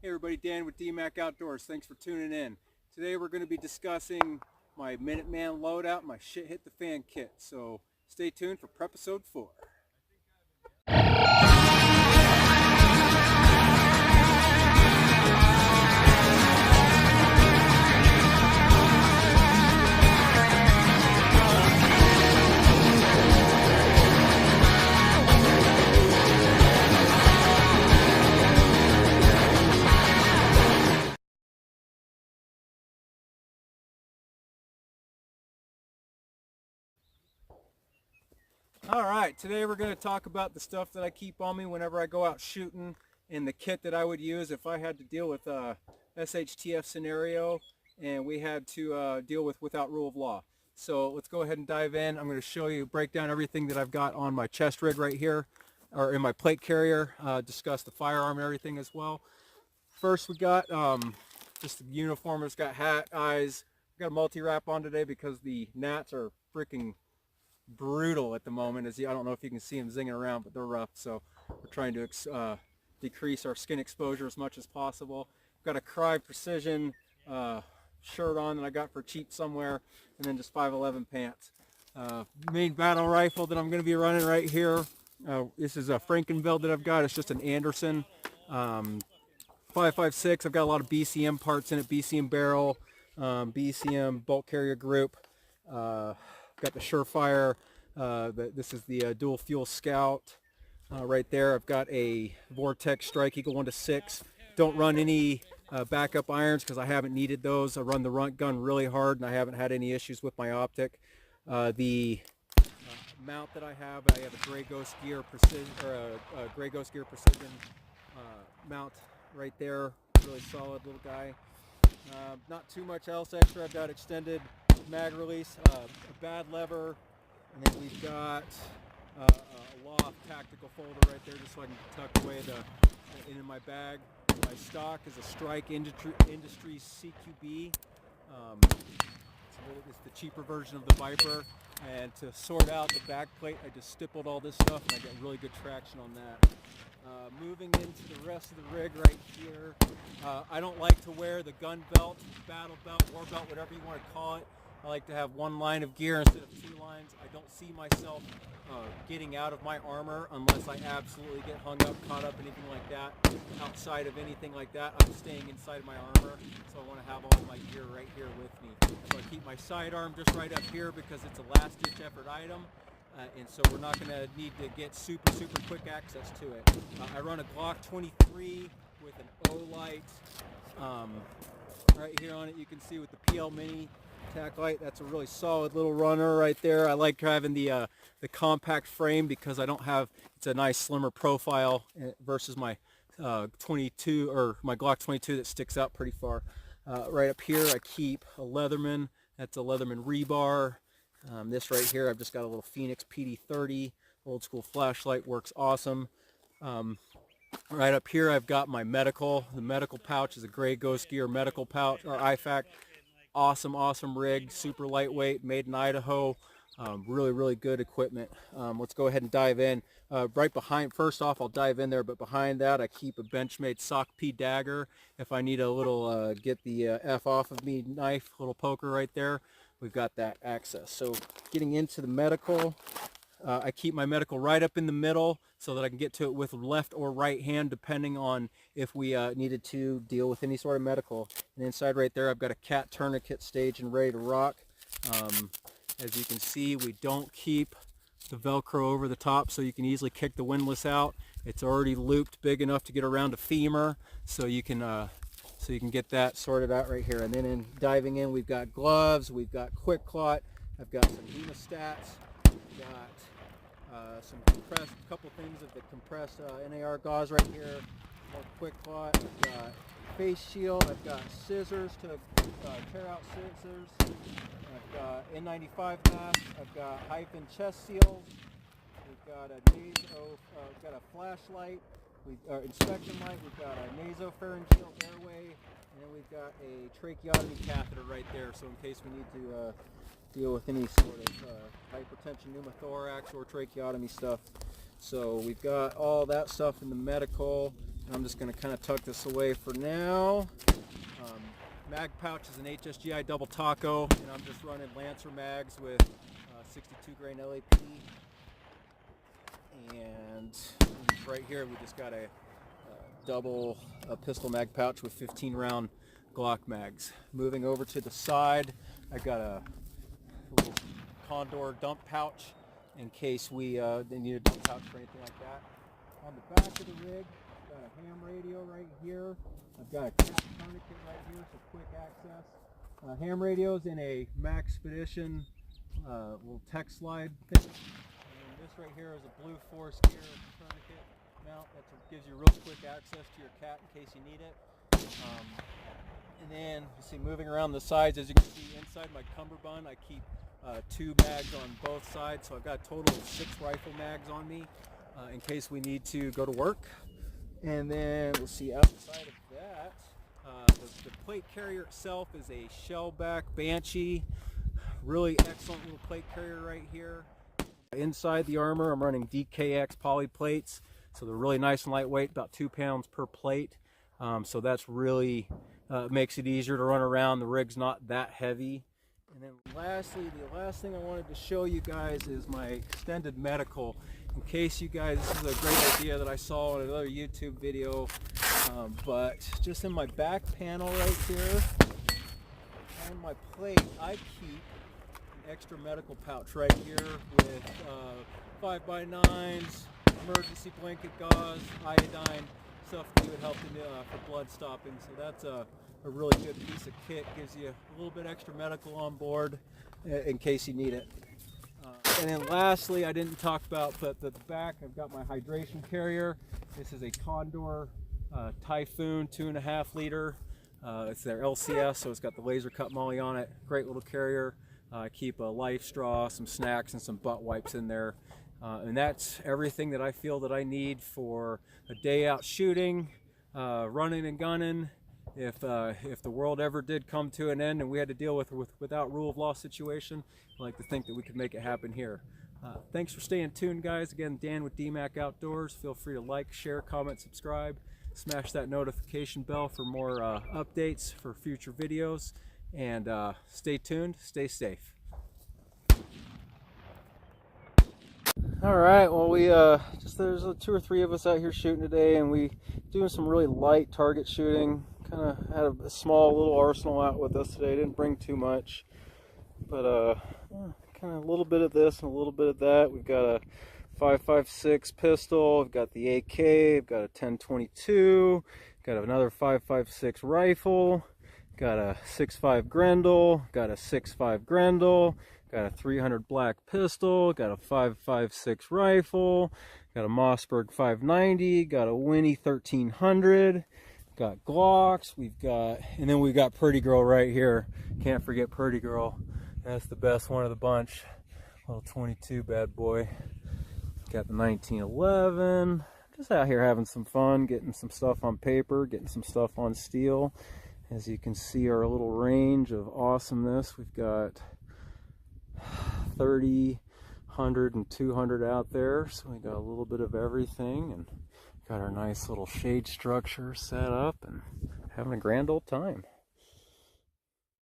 Hey everybody, Dan with Dmak Outdoors. Thanks for tuning in. Today we're going to be discussing my Minuteman Loadout, my shit hit the fan kit. So stay tuned for Prepisode 4. Alright, today we're going to talk about the stuff that I keep on me whenever I go out shooting and the kit that I would use if I had to deal with a SHTF scenario and we had to deal with without rule of law. So let's go ahead and dive in. I'm going to show you, break down everything that I've got on my chest rig right here, or in my plate carrier, discuss the firearm and everything as well. First we got just the uniform. It's got hat, eyes. I've got a multi-wrap on today because the gnats are freaking brutal at the moment. I don't know if you can see them zinging around, but they're rough, so we're trying to decrease our skin exposure as much as possible. Got a Cry Precision shirt on that I got for cheap somewhere, and then just 511 pants. Main battle rifle that I'm going to be running right here. This is a Frankenveld that I've got. It's just an Anderson 5.56. I've got a lot of BCM parts in it, BCM barrel, BCM bolt carrier group. Got the Surefire, this is the dual fuel Scout right there. I've got a Vortex Strike Eagle 1-6. Don't run any backup irons because I haven't needed those. I run the gun really hard and I haven't had any issues with my optic. The mount that I have a Gray Ghost Gear Precision, or a Gray Ghost Gear Precision mount right there. Really solid little guy. Not too much else extra. I've got extended mag release, a bad lever, and then we've got a Loft tactical folder right there just so I can tuck away into my bag. My stock is a Strike Industries CQB. It's the cheaper version of the Viper, and to sort out the back plate I just stippled all this stuff and I got really good traction on that. Moving into the rest of the rig right here, I don't like to wear the gun belt, battle belt, war belt, whatever you want to call it. I like to have one line of gear instead of two lines. I don't see myself getting out of my armor unless I absolutely get hung up, caught up, anything like that. Outside of anything like that, I'm staying inside my armor, so I want to have all my gear right here with me. So I keep my sidearm just right up here because it's a last-ditch effort item. And so we're not going to need to get super quick access to it. I run a Glock 23 with an O-light. Right here on it you can see with the PL Mini tack light. That's a really solid little runner right there. I like having the compact frame because I don't have, it's a nice slimmer profile versus my 22 or my Glock 22 that sticks out pretty far. Right up here I keep a Leatherman. That's a Leatherman rebar. This right here, I've just got a little Phoenix PD30 old school flashlight, works awesome. Right up here I've got my medical. The medical pouch is a Gray Ghost Gear medical pouch, or ifak. Awesome rig, super lightweight, made in Idaho. Really good equipment. Let's go ahead and dive in. Right behind, first off I'll dive in there, but behind that I keep a Benchmade Sock P dagger if I need a little get the F off of me knife, little poker right there. We've got that access. So getting into the medical, I keep my medical right up in the middle so that I can get to it with left or right hand depending on if we needed to deal with any sort of medical. And inside right there I've got a cat tourniquet staged and ready to rock. As you can see, we don't keep the Velcro over the top so you can easily kick the windlass out. It's already looped big enough to get around a femur, so you can get that sorted out right here. And then diving in, we've got gloves, we've got Quick Clot, I've got some hemostats, we've got some compressed, couple things of the compressed NAR gauze right here, more Quick Clot, I've got face shield, I've got scissors to tear out scissors, I've got N95 mask, I've got hyphen chest seals, we've got a we've got a flashlight, inspection light, we've got a nasopharyngeal airway, and then we've got a tracheotomy catheter right there, so in case we need to deal with any sort of hypertension, pneumothorax, or tracheotomy stuff. So we've got all that stuff in the medical. I'm just going to kind of tuck this away for now. Mag pouch is an HSGI double taco, and I'm just running Lancer mags with 62 grain LAP. And right here we just got a double pistol mag pouch with 15 round Glock mags. Moving over to the side, I got a little Condor dump pouch in case we need a dump pouch for anything like that. On the back of the rig, I've got a ham radio right here. I've got a cap tourniquet right here, so quick access. Ham radios in a Maxpedition little tech slide thing. And this right here is a blue 4-steer tourniquet mount that gives you real quick access to your cat in case you need it. And then, you see, moving around the sides, as you can see inside my cummerbund, I keep 2 mags on both sides, so I've got a total of 6 rifle mags on me in case we need to go to work. And then we'll see outside of that, the plate carrier itself is a shellback Banshee. Really excellent little plate carrier right here. Inside the armor, I'm running DKX poly plates, so they're really nice and lightweight, about 2 pounds per plate. So that's really makes it easier to run around. The rig's not that heavy. And then lastly, the last thing I wanted to show you guys is my extended medical. In case you guys, this is a great idea that I saw in another YouTube video, but just in my back panel right here, on my plate, I keep an extra medical pouch right here with 5x9s, emergency blanket gauze, iodine, stuff that would help for blood stopping. So that's a really good piece of kit. Gives you a little bit extra medical on board in case you need it. And then lastly, I didn't talk about, but at the back I've got my hydration carrier. This is a Condor Typhoon 2.5 liter. It's their LCS, so it's got the laser cut molly on it. Great little carrier. I keep a life straw, some snacks, and some butt wipes in there. And that's everything that I feel that I need for a day out shooting, running and gunning. If the world ever did come to an end and we had to deal without rule of law situation, I like to think that we could make it happen here. Thanks for staying tuned, guys. Again, Dan with Dmak Outdoors. Feel free to like, share, comment, subscribe. Smash that notification bell for more updates for future videos. And stay tuned, stay safe. All right, well, there's 2 or 3 of us out here shooting today, and we doing some really light target shooting. Kind of had a small little arsenal out with us today. Didn't bring too much, but kind of a little bit of this and a little bit of that. We've got a 5.56 pistol. We've got the AK. We've got a 10-22. Got another 5.56 rifle. Got a 6.5 Grendel. Got a 6.5 Grendel. Got a 300 black pistol. Got a 5.56 rifle. Got a Mossberg 590. Got a Winnie 1300. Got Glocks. And then we've got Pretty Girl right here. Can't forget Pretty Girl. That's the best one of the bunch. Little 22 bad boy. Got the 1911. Just out here having some fun, getting some stuff on paper, getting some stuff on steel. As you can see, our little range of awesomeness. We've got 30, 100, and 200 out there. So we got a little bit of everything, and got our nice little shade structure set up and having a grand old time.